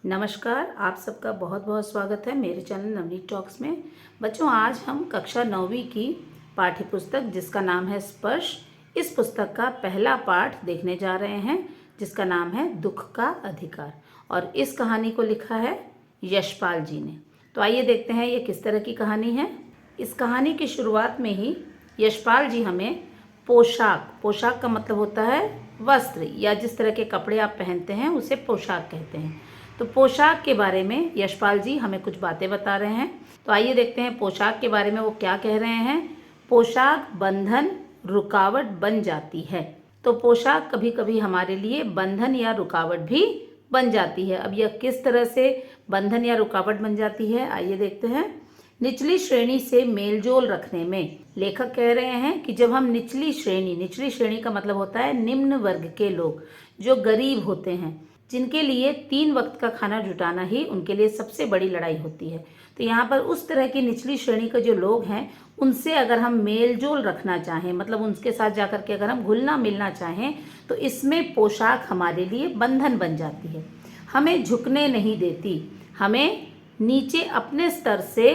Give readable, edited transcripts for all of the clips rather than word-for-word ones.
नमस्कार, आप सबका बहुत बहुत स्वागत है मेरे चैनल नवनीत टॉक्स में। बच्चों, आज हम कक्षा 9वीं की पाठ्य पुस्तक जिसका नाम है स्पर्श, इस पुस्तक का पहला पाठ देखने जा रहे हैं जिसका नाम है दुख का अधिकार। और इस कहानी को लिखा है यशपाल जी ने। तो आइए देखते हैं ये किस तरह की कहानी है। इस कहानी की शुरुआत में ही यशपाल जी हमें पोशाक का मतलब होता है वस्त्र, या जिस तरह के कपड़े आप पहनते हैं उसे पोशाक कहते हैं। तो पोशाक के बारे में यशपाल जी हमें कुछ बातें बता रहे हैं। तो आइए देखते हैं पोशाक के बारे में वो क्या कह रहे हैं। पोशाक बंधन रुकावट बन जाती है। तो पोशाक कभी कभी हमारे लिए बंधन या रुकावट भी बन जाती है। अब यह किस तरह से बंधन या रुकावट बन जाती है, आइए देखते हैं। निचली श्रेणी से मेलजोल रखने में लेखक कह रहे हैं कि जब हम निचली श्रेणी का मतलब होता है निम्न वर्ग के लोग, जो गरीब होते हैं, जिनके लिए 3 वक्त का खाना जुटाना ही उनके लिए सबसे बड़ी लड़ाई होती है। तो यहाँ पर उस तरह की निचली श्रेणी के जो लोग हैं उनसे अगर हम मेलजोल रखना चाहें, मतलब उनके साथ जाकर के अगर हम घुलना मिलना चाहें, तो इसमें पोशाक हमारे लिए बंधन बन जाती है। हमें झुकने नहीं देती, हमें नीचे अपने स्तर से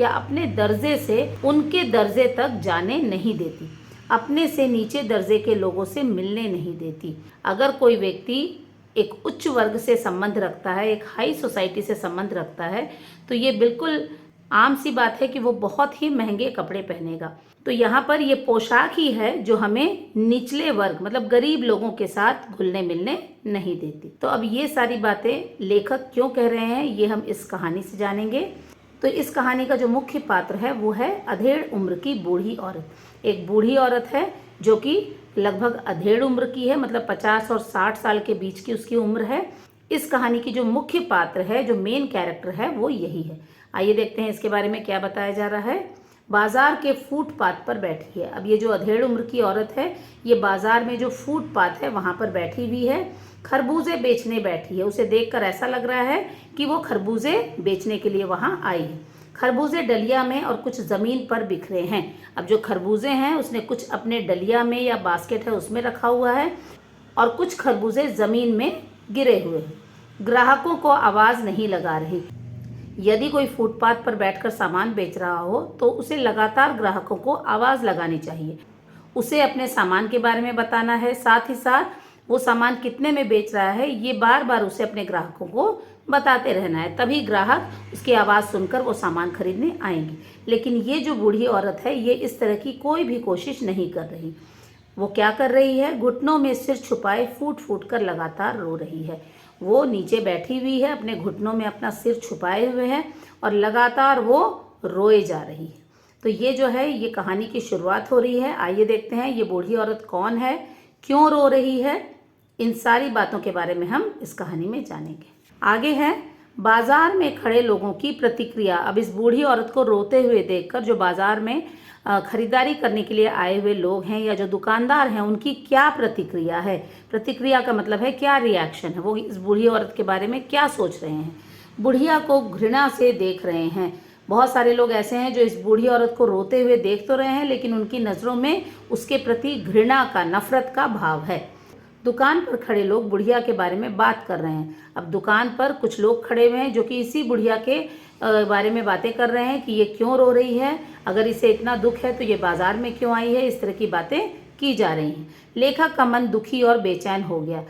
या अपने दर्जे से उनके दर्जे तक जाने नहीं देती, अपने से नीचे दर्जे के लोगों से मिलने नहीं देती। अगर कोई व्यक्ति एक उच्च वर्ग से संबंध रखता है, एक हाई सोसाइटी से संबंध रखता है, तो ये बिल्कुल आम सी बात है कि वो बहुत ही महंगे कपड़े पहनेगा। तो यहाँ पर ये पोशाक ही है जो हमें निचले वर्ग मतलब गरीब लोगों के साथ घुलने मिलने नहीं देती। तो अब ये सारी बातें लेखक क्यों कह रहे हैं ये हम इस कहानी से जानेंगे। तो इस कहानी का जो मुख्य पात्र है वो है अधेड़ उम्र की बूढ़ी औरत। एक बूढ़ी औरत है जो कि लगभग अधेड़ उम्र की है, मतलब 50 और 60 साल के बीच की उसकी उम्र है। इस कहानी की जो मुख्य पात्र है, जो मेन कैरेक्टर है, वो यही है। आइए देखते हैं इसके बारे में क्या बताया जा रहा है। बाजार के फुटपाथ पर बैठी है। अब ये जो अधेड़ उम्र की औरत है, ये बाजार में जो फुटपाथ है वहां पर बैठी हुई है, खरबूजे बेचने बैठी है। उसे देखकर ऐसा लग रहा है कि वो खरबूजे बेचने के लिए वहां आई है। खरबूजे डलिया में और कुछ ज़मीन पर बिखरे हैं। अब जो खरबूजे हैं उसने कुछ अपने डलिया में या बास्केट है उसमें रखा हुआ है, और कुछ खरबूजे ज़मीन में गिरे हुए हैं। ग्राहकों को आवाज़ नहीं लगा रही। यदि कोई फुटपाथ पर बैठकर सामान बेच रहा हो तो उसे लगातार ग्राहकों को आवाज़ लगानी चाहिए। उसे अपने सामान के बारे में बताना है, साथ ही साथ वो सामान कितने में बेच रहा है ये बार बार उसे अपने ग्राहकों को बताते रहना है। तभी ग्राहक उसकी आवाज़ सुनकर वो सामान खरीदने आएंगे। लेकिन ये जो बूढ़ी औरत है ये इस तरह की कोई भी कोशिश नहीं कर रही। वो क्या कर रही है, घुटनों में सिर छुपाए फूट फूट कर लगातार रो रही है। वो नीचे बैठी हुई है, अपने घुटनों में अपना सिर छुपाए हुए है और लगातार वो रोए जा रही है। तो ये जो है ये कहानी की शुरुआत हो रही है। आइए देखते हैं ये बूढ़ी औरत कौन है, क्यों रो रही है, इन सारी बातों के बारे में हम इस कहानी में जानेंगे। आगे है बाजार में खड़े लोगों की प्रतिक्रिया। अब इस बूढ़ी औरत को रोते हुए देखकर जो बाजार में खरीदारी करने के लिए आए हुए लोग हैं या जो दुकानदार हैं उनकी क्या प्रतिक्रिया है। प्रतिक्रिया का मतलब है क्या रिएक्शन है, वो इस बूढ़ी औरत के बारे में क्या सोच रहे हैं। बुढ़िया को घृणा से देख रहे हैं। बहुत सारे लोग ऐसे हैं जो इस बूढ़ी औरत को रोते हुए देख तो रहे हैं, लेकिन उनकी नज़रों में उसके प्रति घृणा का, नफरत का भाव है। दुकान पर खड़े लोग बुढ़िया के बारे में बात कर रहे हैं। अब दुकान पर कुछ लोग खड़े हुए हैं जो कि इसी बुढ़िया के बारे में बातें कर रहे हैं कि ये क्यों रो रही है, अगर इसे इतना दुख है तो ये बाजार में क्यों आई है। इस तरह की बातें की जा रही हैं। लेखक का मन दुखी और बेचैन हो गया।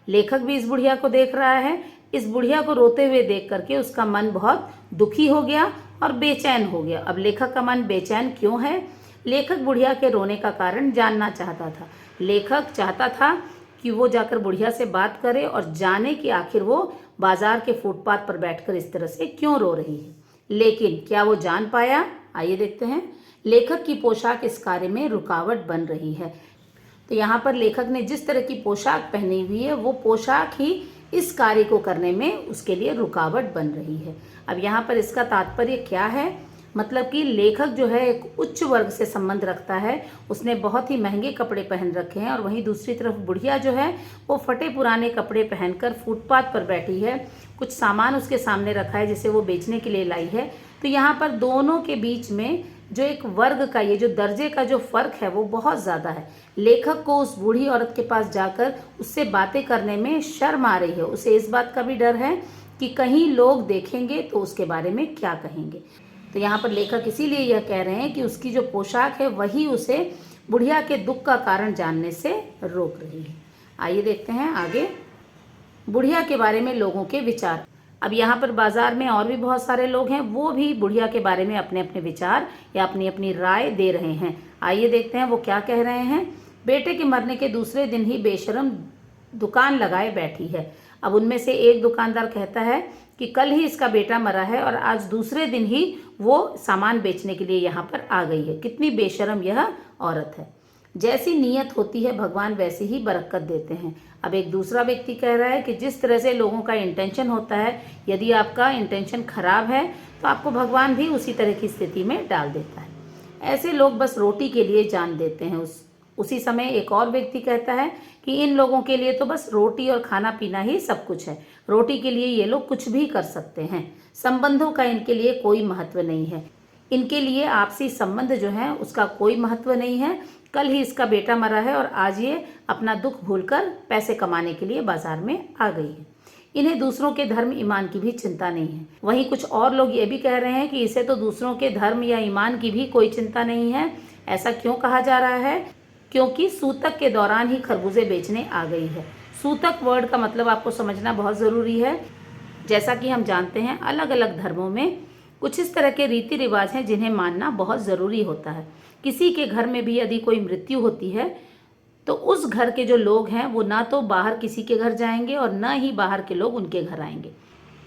लेखक भी इस बुढ़िया को देख रहा है। इस बुढ़िया को रोते हुए देख करके उसका मन बहुत दुखी हो गया और बेचैन हो गया। अब लेखक का मन बेचैन क्यों है? लेखक बुढ़िया के रोने का कारण जानना चाहता था। लेखक चाहता था कि वो जाकर बुढ़िया से बात करे और जाने कि आखिर वो बाजार के फुटपाथ पर बैठकर इस तरह से क्यों रो रही है। लेकिन क्या वो जान पाया? आइए देखते हैं। लेखक की पोशाक इस कार्य में रुकावट बन रही है। तो यहाँ पर लेखक ने जिस तरह की पोशाक पहनी हुई है वो पोशाक ही इस कार्य को करने में उसके लिए रुकावट बन रही है। अब यहाँ पर इसका तात्पर्य क्या है? मतलब कि लेखक जो है एक उच्च वर्ग से संबंध रखता है, उसने बहुत ही महंगे कपड़े पहन रखे हैं, और वहीं दूसरी तरफ बुढ़िया जो है वो फटे पुराने कपड़े पहनकर फुटपाथ पर बैठी है। कुछ सामान उसके सामने रखा है जिसे वो बेचने के लिए लाई है। तो यहाँ पर दोनों के बीच में जो एक वर्ग का, ये जो दर्जे का जो फर्क है वो बहुत ज़्यादा है। लेखक को उस बूढ़ी औरत के पास जाकर उससे बातें करने में शर्म आ रही है। उसे इस बात का भी डर है कि कहीं लोग देखेंगे तो उसके बारे में क्या कहेंगे। तो यहाँ पर लेखक इसीलिए यह कह रहे हैं कि उसकी जो पोशाक है वही उसे बुढ़िया के दुख का कारण जानने से रोक रही है। आइए देखते हैं आगे बुढ़िया के बारे में लोगों के विचार। अब यहाँ पर बाजार में और भी बहुत सारे लोग हैं, वो भी बुढ़िया के बारे में अपने अपने विचार या अपनी अपनी राय दे रहे हैं। आइए देखते हैं वो क्या कह रहे हैं। बेटे के मरने के दूसरे दिन ही बेशरम दुकान लगाए बैठी है। अब उनमें से एक दुकानदार कहता है कि कल ही इसका बेटा मरा है और आज दूसरे दिन ही वो सामान बेचने के लिए यहाँ पर आ गई है। कितनी बेशरम यह औरत है। जैसी नीयत होती है भगवान वैसी ही बरकत देते हैं। अब एक दूसरा व्यक्ति कह रहा है कि जिस तरह से लोगों का इंटेंशन होता है, यदि आपका इंटेंशन खराब है तो आपको भगवान भी उसी तरह की स्थिति में डाल देता है। ऐसे लोग बस रोटी के लिए जान देते हैं। उसी समय एक और व्यक्ति कहता है कि इन लोगों के लिए तो बस रोटी और खाना पीना ही सब कुछ है। रोटी के लिए ये लोग कुछ भी कर सकते हैं। संबंधों का इनके लिए कोई महत्व नहीं है। इनके लिए आपसी संबंध जो है उसका कोई महत्व नहीं है। कल ही इसका बेटा मरा है और आज ये अपना दुख भूलकर पैसे कमाने के लिए बाजार में आ गई है। इन्हें दूसरों के धर्म ईमान की भी चिंता नहीं है। वहीं कुछ और लोग ये भी कह रहे हैं कि इसे तो दूसरों के धर्म या ईमान की भी कोई चिंता नहीं है। ऐसा क्यों कहा जा रहा है? क्योंकि सूतक के दौरान ही खरबूजे बेचने आ गई है। सूतक वर्ड का मतलब आपको समझना बहुत ज़रूरी है। जैसा कि हम जानते हैं अलग अलग धर्मों में कुछ इस तरह के रीति रिवाज हैं जिन्हें मानना बहुत ज़रूरी होता है। किसी के घर में भी यदि कोई मृत्यु होती है तो उस घर के जो लोग हैं वो ना तो बाहर किसी के घर जाएंगे और ना ही बाहर के लोग उनके घर आएंगे।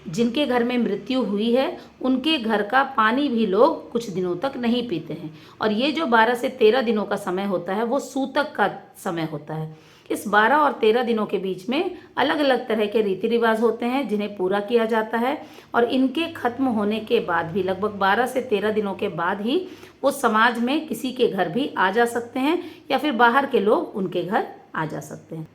जिनके घर में मृत्यु हुई है उनके घर का पानी भी लोग कुछ दिनों तक नहीं पीते हैं। और ये जो 12 से 13 दिनों का समय होता है वो सूतक का समय होता है। इस 12 और 13 दिनों के बीच में अलग अलग तरह के रीति रिवाज होते हैं जिन्हें पूरा किया जाता है। और इनके खत्म होने के बाद भी लगभग 12 से 13 दिनों के बाद ही वो समाज में किसी के घर भी आ जा सकते हैं या फिर बाहर के लोग उनके घर आ जा सकते हैं।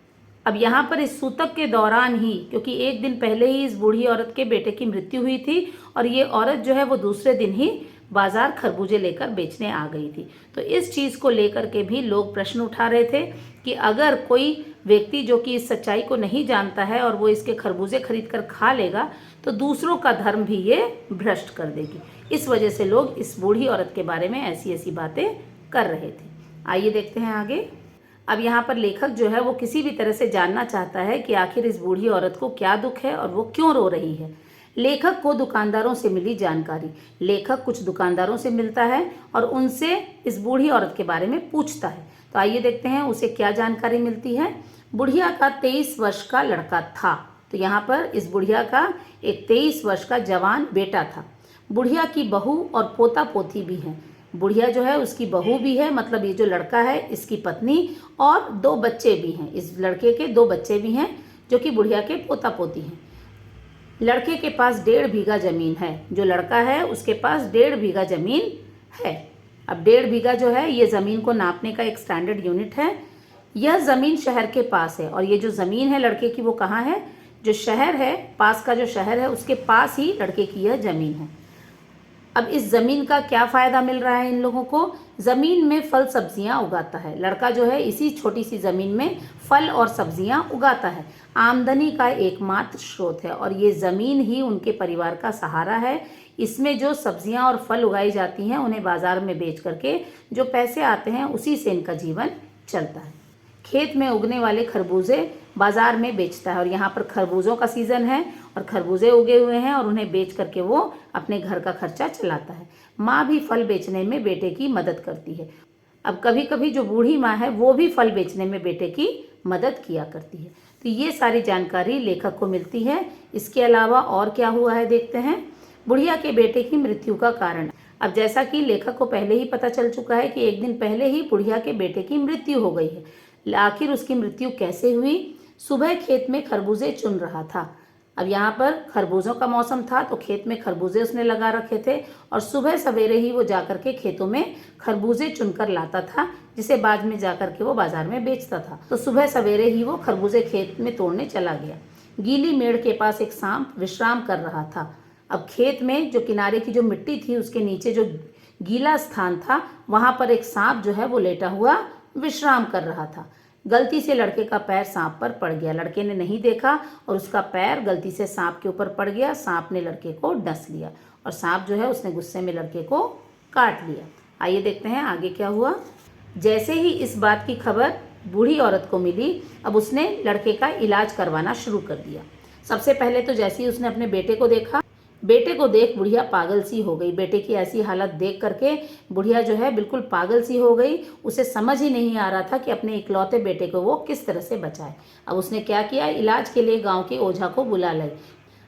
अब यहाँ पर इस सूतक के दौरान ही, क्योंकि एक दिन पहले ही इस बूढ़ी औरत के बेटे की मृत्यु हुई थी और ये औरत जो है वो दूसरे दिन ही बाजार खरबूजे लेकर बेचने आ गई थी, तो इस चीज़ को लेकर के भी लोग प्रश्न उठा रहे थे कि अगर कोई व्यक्ति जो कि इस सच्चाई को नहीं जानता है और वो इसके खरबूजे खरीद कर खा लेगा तो दूसरों का धर्म भी ये भ्रष्ट कर देगी। इस वजह से लोग इस बूढ़ी औरत के बारे में ऐसी ऐसी बातें कर रहे थे। आइए देखते हैं आगे। अब यहाँ पर लेखक जो है वो किसी भी तरह से जानना चाहता है कि आखिर इस बूढ़ी औरत को क्या दुख है और वो क्यों रो रही है। लेखक को दुकानदारों से मिली जानकारी। लेखक कुछ दुकानदारों से मिलता है और उनसे इस बूढ़ी औरत के बारे में पूछता है। तो आइए देखते हैं उसे क्या जानकारी मिलती है। बुढ़िया का 23 वर्ष का लड़का था। तो यहाँ पर इस बुढ़िया का एक 23 वर्ष का जवान बेटा था। बुढ़िया की बहू और पोता पोती भी हैं। बुढ़िया जो है उसकी बहू भी है, मतलब ये जो लड़का है इसकी पत्नी, और 2 बच्चे भी हैं। इस लड़के के 2 बच्चे भी हैं जो कि बुढ़िया के पोता पोती हैं। लड़के के पास 1.5 बीघा जमीन है। जो लड़का है उसके पास 1.5 बीघा जमीन है। अब 1.5 बीघा जो है ये ज़मीन को नापने का एक स्टैंडर्ड यूनिट है। यह ज़मीन शहर के पास है और ये जो ज़मीन है लड़के की वो कहाँ है? जो शहर है, पास का जो शहर है उसके पास ही लड़के की यह ज़मीन है। अब इस ज़मीन का क्या फ़ायदा मिल रहा है इन लोगों को? ज़मीन में फल सब्जियां उगाता है। लड़का जो है इसी छोटी सी ज़मीन में फल और सब्जियां उगाता है। आमदनी का एकमात्र स्रोत है और ये ज़मीन ही उनके परिवार का सहारा है। इसमें जो सब्जियां और फल उगाई जाती हैं उन्हें बाज़ार में बेच करके जो पैसे आते हैं उसी से इनका जीवन चलता है। खेत में उगने वाले खरबूजे बाजार में बेचता है और यहाँ पर खरबूजों का सीज़न है और खरबूजे उगे हुए हैं और उन्हें बेच करके वो अपने घर का खर्चा चलाता है। माँ भी फल बेचने में बेटे की मदद करती है। अब कभी कभी जो बूढ़ी माँ है वो भी फल बेचने में बेटे की मदद किया करती है। तो ये सारी जानकारी लेखक को मिलती है। इसके अलावा और क्या हुआ है देखते हैं। बुढ़िया के बेटे की मृत्यु का कारण। अब जैसा कि लेखक को पहले ही पता चल चुका है कि एक दिन पहले ही बुढ़िया के बेटे की मृत्यु हो गई है। आखिर उसकी मृत्यु कैसे हुई? सुबह खेत में खरबूजे चुन रहा था। अब यहाँ पर खरबूजों का मौसम था तो खेत में खरबूजे उसने लगा रखे थे और सुबह सवेरे ही वो जाकर के खेतों में खरबूजे चुनकर लाता था, जिसे बाद में जाकर के वो बाजार में बेचता था। तो सुबह सवेरे ही वो खरबूजे खेत में तोड़ने चला गया। गीली मेड़ के पास एक सांप विश्राम कर रहा था। अब खेत में जो किनारे की जो मिट्टी थी उसके नीचे जो गीला स्थान था वहाँ पर एक सांप जो है वो लेटा हुआ विश्राम कर रहा था। गलती से लड़के का पैर सांप पर पड़ गया। लड़के ने नहीं देखा और उसका पैर गलती से सांप के ऊपर पड़ गया। सांप ने लड़के को डस लिया और सांप जो है उसने गुस्से में लड़के को काट लिया। आइए देखते हैं आगे क्या हुआ। जैसे ही इस बात की खबर बूढ़ी औरत को मिली, अब उसने लड़के का इलाज करवाना शुरू कर दिया। सबसे पहले तो जैसे ही उसने अपने बेटे को देखा, बेटे को देख बुढ़िया पागल सी हो गई। बेटे की ऐसी हालत देख करके बुढ़िया जो है बिल्कुल पागल सी हो गई। उसे समझ ही नहीं आ रहा था कि अपने इकलौते बेटे को वो किस तरह से बचाए। अब उसने क्या किया, इलाज के लिए गांव के ओझा को बुला लाई।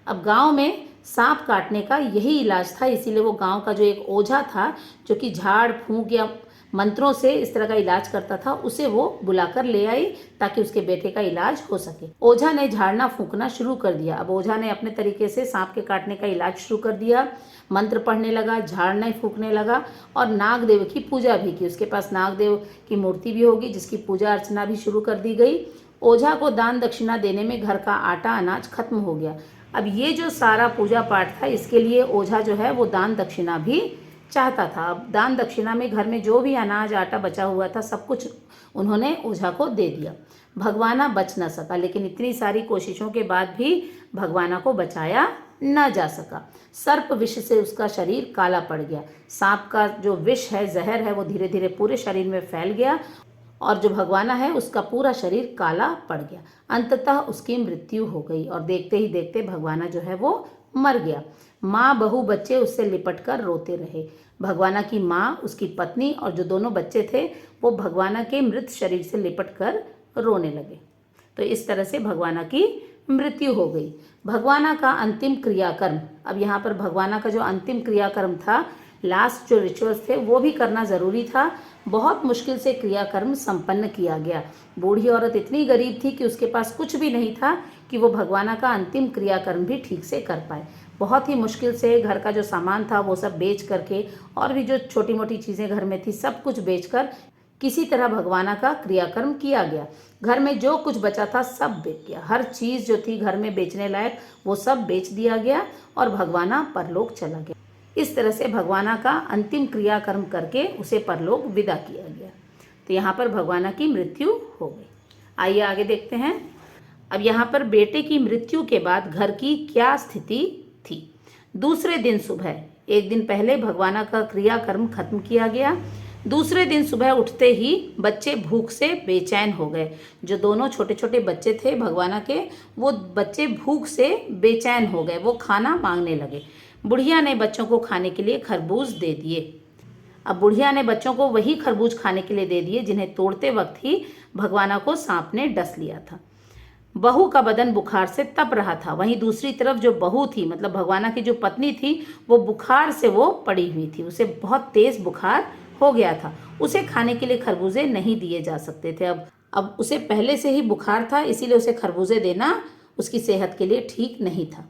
अब गांव में सांप काटने का यही इलाज था, इसीलिए वो गांव का जो एक ओझा था जो कि झाड़ फूंक या मंत्रों से इस तरह का इलाज करता था, उसे वो बुलाकर ले आई ताकि उसके बेटे का इलाज हो सके। ओझा ने झाड़ना फूंकना शुरू कर दिया। अब ओझा ने अपने तरीके से सांप के काटने का इलाज शुरू कर दिया। मंत्र पढ़ने लगा, झाड़ना फूंकने लगा और नागदेव की पूजा भी की। उसके पास नागदेव की मूर्ति भी होगी जिसकी पूजा अर्चना भी शुरू कर दी गई। ओझा को दान दक्षिणा देने में घर का आटा अनाज खत्म हो गया। अब ये जो सारा पूजा पाठ था, इसके लिए ओझा जो है वो दान दक्षिणा भी चाहता था। अब दान दक्षिणा में घर में जो भी अनाज आटा बचा हुआ था सब कुछ उन्होंने ओझा को दे दिया। भगवाना बच न सका, लेकिन इतनी सारी कोशिशों के बाद भी भगवाना को बचाया न जा सका। सर्प विष से उसका शरीर काला पड़ गया। सांप का जो विष है, जहर है, वो धीरे धीरे पूरे शरीर में फैल गया और जो भगवाना है उसका पूरा शरीर काला पड़ गया। अंततः उसकी मृत्यु हो गई और देखते ही देखते भगवाना जो है वो मर गया। माँ बहू बच्चे उससे लिपट कर रोते रहे। भगवाना की माँ, उसकी पत्नी और जो दोनों बच्चे थे वो भगवाना के मृत शरीर से लिपट कर रोने लगे। तो इस तरह से भगवाना की मृत्यु हो गई। भगवाना का अंतिम क्रियाकर्म, अब यहाँ पर भगवाना का जो अंतिम क्रियाकर्म था, लास्ट जो रिचुअल्स थे वो भी करना ज़रूरी था। बहुत मुश्किल से क्रियाकर्म संपन्न किया गया। बूढ़ी औरत इतनी गरीब थी कि उसके पास कुछ भी नहीं था कि वो भगवाना का अंतिम क्रियाकर्म भी ठीक से कर पाए। बहुत ही मुश्किल से घर का जो सामान था वो सब बेच करके और भी जो छोटी मोटी चीज़ें घर में थी सब कुछ बेचकर किसी तरह भगवाना का क्रियाकर्म किया गया। घर में जो कुछ बचा था सब बेच गया। हर चीज़ जो थी घर में बेचने लायक वो सब बेच दिया गया और भगवाना परलोक चला गया। इस तरह से भगवाना का अंतिम क्रियाकर्म करके उसे परलोक विदा किया गया। तो यहाँ पर भगवाना की मृत्यु हो गई। आइए आगे देखते हैं। अब यहाँ पर बेटे की मृत्यु के बाद घर की क्या स्थिति थी। दूसरे दिन सुबह, एक दिन पहले भगवाना का क्रियाकर्म खत्म किया गया। दूसरे दिन सुबह उठते ही बच्चे भूख से बेचैन हो गए। जो दोनों छोटे छोटे बच्चे थे भगवाना के, वो बच्चे भूख से बेचैन हो गए, वो खाना मांगने लगे। बुढ़िया ने बच्चों को खाने के लिए खरबूज दे दिए। अब बुढ़िया ने बच्चों को वही खरबूज खाने के लिए दे दिए जिन्हें तोड़ते वक्त ही भगवाना को सांप ने डस लिया था। बहू का बदन बुखार से तप रहा था। वहीं दूसरी तरफ जो बहू थी, मतलब भगवाना की जो पत्नी थी, वो बुखार से वो पड़ी हुई थी। उसे बहुत तेज बुखार हो गया था। उसे खाने के लिए खरबूजे नहीं दिए जा सकते थे। अब उसे पहले से ही बुखार था, इसीलिए उसे खरबूजे देना उसकी सेहत के लिए ठीक नहीं था।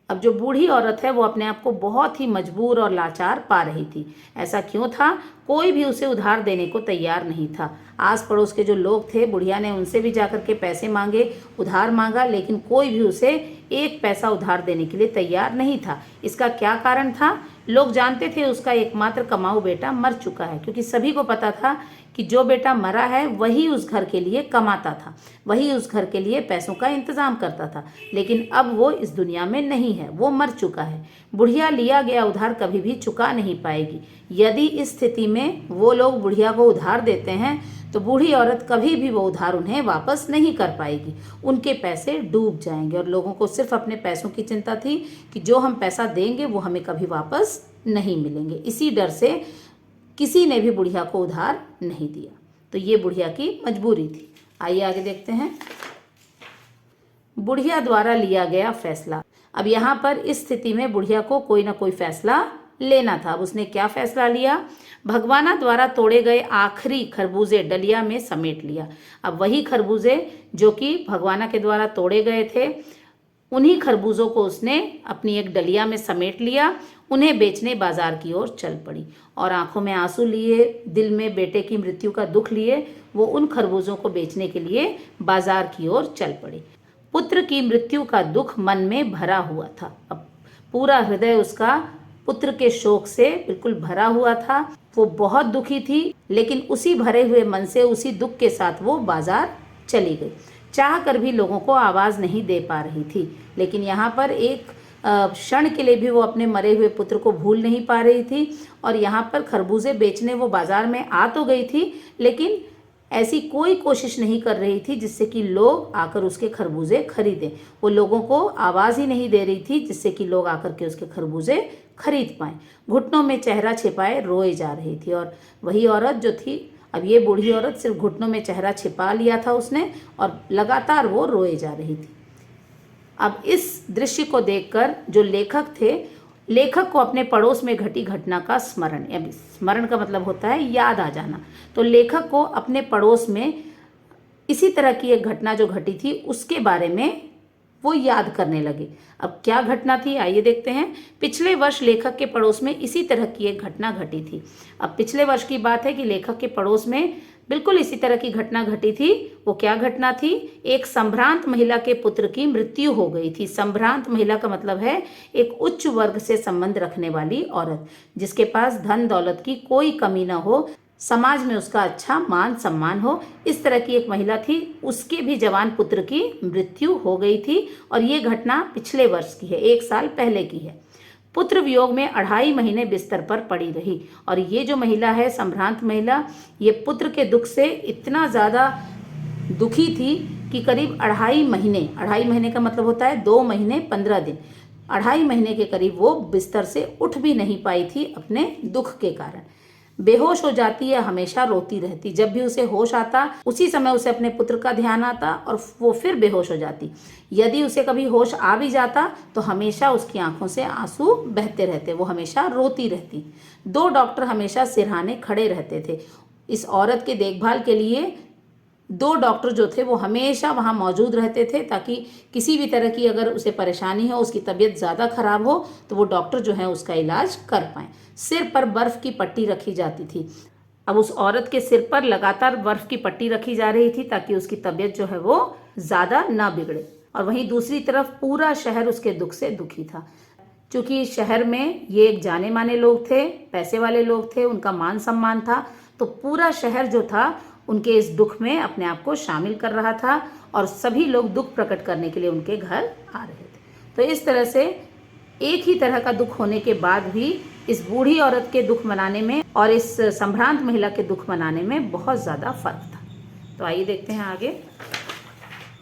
अब जो बूढ़ी औरत है वो अपने आप को बहुत ही मजबूर और लाचार पा रही थी। ऐसा क्यों था? कोई भी उसे उधार देने को तैयार नहीं था। आस पड़ोस के जो लोग थे, बुढ़िया ने उनसे भी जाकर के पैसे मांगे, उधार मांगा, लेकिन कोई भी उसे एक पैसा उधार देने के लिए तैयार नहीं था। इसका क्या कारण था? लोग जानते थे उसका एकमात्र कमाऊ बेटा मर चुका है, क्योंकि सभी को पता था कि जो बेटा मरा है वही उस घर के लिए कमाता था, वही उस घर के लिए पैसों का इंतजाम करता था। लेकिन अब वो इस दुनिया में नहीं है, वो मर चुका है। बुढ़िया लिया गया उधार कभी भी चुका नहीं पाएगी। यदि इस स्थिति में वो लोग बुढ़िया को उधार देते हैं तो बूढ़ी औरत कभी भी वो उधार उन्हें वापस नहीं कर पाएगी। उनके पैसे डूब जाएंगे और लोगों को सिर्फ अपने पैसों की चिंता थी कि जो हम पैसा देंगे वो हमें कभी वापस नहीं मिलेंगे। इसी डर से किसी ने भी बुढ़िया को उधार नहीं दिया। तो ये बुढ़िया की मजबूरी थी। आइए आगे देखते हैं। बुढ़िया द्वारा लिया गया फैसला। अब यहाँ पर इस स्थिति में बुढ़िया को कोई ना कोई फैसला लेना था। अब उसने क्या फैसला लिया? भगवाना द्वारा तोड़े गए आखिरी खरबूजे डलिया में समेट लिया। अब वही खरबूजे जो कि भगवाना के द्वारा तोड़े गए थे, उन्हीं खरबूजों को उसने अपनी एक डलिया में समेट लिया। उन्हें बेचने बाजार की ओर चल पड़ी और आंखों में आंसू लिए, दिल में बेटे की मृत्यु का दुख लिए, वो उन खरबूजों को बेचने के लिए बाजार की ओर चल पड़ी। पुत्र की मृत्यु का दुख मन में भरा हुआ था। अब पूरा हृदय उसका पुत्र के शोक से बिल्कुल भरा हुआ था। वो बहुत दुखी थी, लेकिन उसी भरे हुए मन से, उसी दुख के साथ वो बाजार चली गई। चाह कर भी लोगों को आवाज़ नहीं दे पा रही थी, लेकिन यहाँ पर एक क्षण के लिए भी वो अपने मरे हुए पुत्र को भूल नहीं पा रही थी। और यहाँ पर खरबूजे बेचने वो बाजार में आ तो गई थी, लेकिन ऐसी कोई कोशिश नहीं कर रही थी जिससे कि लोग आकर उसके खरबूजे खरीदें। वो लोगों को आवाज़ ही नहीं दे रही थी जिससे कि लोग आकर के उसके खरबूजे खरीद पाएं। घुटनों में चेहरा छिपाए रोए जा रही थी। और वही औरत जो थी, अब ये बूढ़ी औरत सिर्फ घुटनों में चेहरा छिपा लिया था उसने, और लगातार वो रोए जा रही थी। अब इस दृश्य को देखकर जो लेखक थे, लेखक को अपने पड़ोस में घटी घटना का स्मरण, या स्मरण का मतलब होता है याद आ जाना, तो लेखक को अपने पड़ोस में इसी तरह की एक घटना जो घटी थी उसके बारे में वो याद करने लगे। अब क्या घटना थी, आइए देखते हैं। पिछले वर्ष लेखक के पड़ोस में इसी तरह की एक घटना घटी थी। अब पिछले वर्ष की बात है कि लेखक के पड़ोस में बिल्कुल इसी तरह की घटना घटी थी। वो क्या घटना थी? एक संभ्रांत महिला के पुत्र की मृत्यु हो गई थी। संभ्रांत महिला का मतलब है एक उच्च वर्ग से संबंध रखने वाली औरत, जिसके पास धन दौलत की कोई कमी न हो, समाज में उसका अच्छा मान सम्मान हो, इस तरह की एक महिला थी। उसके भी जवान पुत्र की मृत्यु हो गई थी, और ये घटना पिछले वर्ष की है, 1 साल पहले की है। पुत्र वियोग में 2.5 महीने बिस्तर पर पड़ी रही। और ये जो महिला है, संभ्रांत महिला, ये पुत्र के दुख से इतना ज़्यादा दुखी थी कि करीब 2.5 महीने का मतलब होता है 2 महीने 15 दिन, 2.5 महीने के करीब वो बिस्तर से उठ भी नहीं पाई थी अपने दुख के कारण। बेहोश हो जाती है, हमेशा रोती रहती। जब भी उसे होश आता उसी समय उसे अपने पुत्र का ध्यान आता और वो फिर बेहोश हो जाती। यदि उसे कभी होश आ भी जाता तो हमेशा उसकी आंखों से आंसू बहते रहते, वो हमेशा रोती रहती। 2 डॉक्टर हमेशा सिरहाने खड़े रहते थे। इस औरत के देखभाल के लिए 2 डॉक्टर जो थे वो हमेशा वहाँ मौजूद रहते थे, ताकि किसी भी तरह की अगर उसे परेशानी हो, उसकी तबीयत ज़्यादा खराब हो, तो वो डॉक्टर जो है उसका इलाज कर पाएँ। सिर पर बर्फ़ की पट्टी रखी जाती थी। अब उस औरत के सिर पर लगातार बर्फ़ की पट्टी रखी जा रही थी ताकि उसकी तबीयत जो है वो ज़्यादा ना बिगड़े। और वहीं दूसरी तरफ पूरा शहर उसके दुख से दुखी था। क्योंकि शहर में ये एक जाने माने लोग थे, पैसे वाले लोग थे, उनका मान सम्मान था, तो पूरा शहर जो था उनके इस दुख में अपने आप को शामिल कर रहा था, और सभी लोग दुख प्रकट करने के लिए उनके घर आ रहे थे। तो इस तरह से एक ही तरह का दुख होने के बाद भी इस बूढ़ी औरत के दुख मनाने में और इस संभ्रांत महिला के दुख मनाने में बहुत ज़्यादा फर्क था। तो आइए देखते हैं आगे।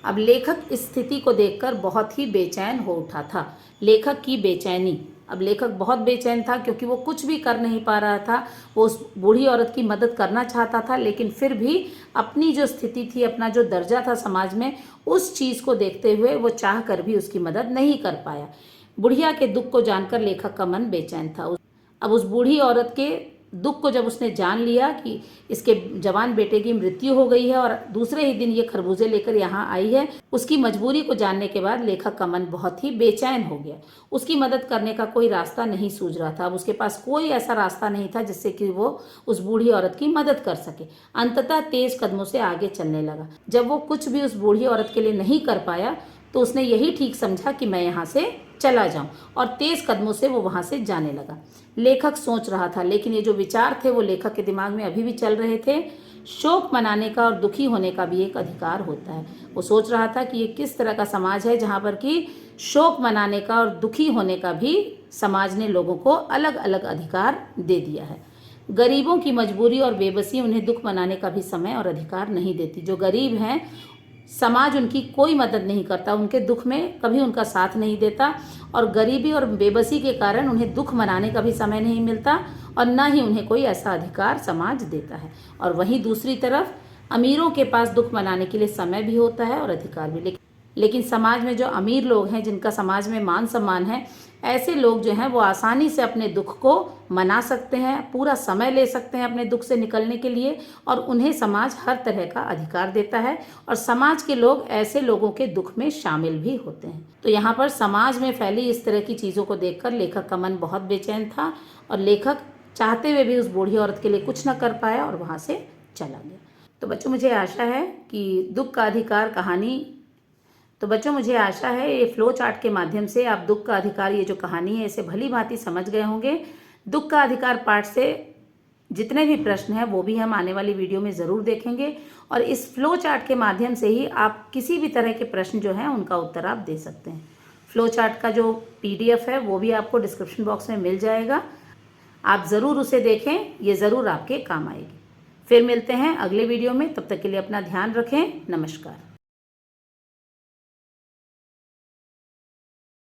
अब लेखक इस स्थिति को देखकर बहुत ही बेचैन हो उठा था। लेखक की बेचैनी, अब लेखक बहुत बेचैन था क्योंकि वो कुछ भी कर नहीं पा रहा था। वो उस बूढ़ी औरत की मदद करना चाहता था, लेकिन फिर भी अपनी जो स्थिति थी, अपना जो दर्जा था समाज में, उस चीज़ को देखते हुए वो चाह कर भी उसकी मदद नहीं कर पाया। बुढ़िया के दुख को जानकर लेखक का मन बेचैन था। अब उस बूढ़ी औरत के दुख को जब उसने जान लिया कि इसके जवान बेटे की मृत्यु हो गई है और दूसरे ही दिन ये खरबूजे लेकर यहाँ आई है, उसकी मजबूरी को जानने के बाद लेखक का मन बहुत ही बेचैन हो गया। उसकी मदद करने का कोई रास्ता नहीं सूझ रहा था। अब उसके पास कोई ऐसा रास्ता नहीं था जिससे कि वो उस बूढ़ी औरत की मदद कर सके। अंततः तेज कदमों से आगे चलने लगा। जब वो कुछ भी उस बूढ़ी औरत के लिए नहीं कर पाया तो उसने यही ठीक समझा कि मैं यहाँ से चला जाऊं, और तेज कदमों से वो वहां से जाने लगा। लेखक सोच रहा था, लेकिन ये जो विचार थे वो लेखक के दिमाग में अभी भी चल रहे थे। शोक मनाने का और दुखी होने का भी एक अधिकार होता है। वो सोच रहा था कि ये किस तरह का समाज है जहाँ पर कि शोक मनाने का और दुखी होने का भी समाज ने लोगों को अलग अलग अधिकार दे दिया है। गरीबों की मजबूरी और बेबसी उन्हें दुख मनाने का भी समय और अधिकार नहीं देती। जो गरीब हैं, समाज उनकी कोई मदद नहीं करता, उनके दुख में कभी उनका साथ नहीं देता, और गरीबी और बेबसी के कारण उन्हें दुख मनाने का भी समय नहीं मिलता, और ना ही उन्हें कोई ऐसा अधिकार समाज देता है। और वहीं दूसरी तरफ अमीरों के पास दुख मनाने के लिए समय भी होता है और अधिकार भी। लेकिन समाज में जो अमीर लोग हैं, जिनका समाज में मान सम्मान है, ऐसे लोग जो हैं वो आसानी से अपने दुख को मना सकते हैं, पूरा समय ले सकते हैं अपने दुख से निकलने के लिए, और उन्हें समाज हर तरह का अधिकार देता है, और समाज के लोग ऐसे लोगों के दुख में शामिल भी होते हैं। तो यहाँ पर समाज में फैली इस तरह की चीज़ों को देखकर लेखक का मन बहुत बेचैन था, और लेखक चाहते हुए भी उस बूढ़ी औरत के लिए कुछ न कर पाया और वहाँ से चला गया। तो बच्चों, मुझे आशा है कि दुख का अधिकार कहानी मुझे आशा है ये फ्लो चार्ट के माध्यम से आप दुख का अधिकार, ये जो कहानी है, इसे भली भांति समझ गए होंगे। दुख का अधिकार पाठ से जितने भी प्रश्न हैं वो भी हम आने वाली वीडियो में ज़रूर देखेंगे और इस फ्लो चार्ट के माध्यम से ही आप किसी भी तरह के प्रश्न जो हैं उनका उत्तर आप दे सकते हैं। फ्लो चार्ट का जो PDF है वो भी आपको डिस्क्रिप्शन बॉक्स में मिल जाएगा, आप ज़रूर उसे देखें, ये ज़रूर आपके काम आएगी। फिर मिलते हैं अगले वीडियो में, तब तक के लिए अपना ध्यान रखें। नमस्कार।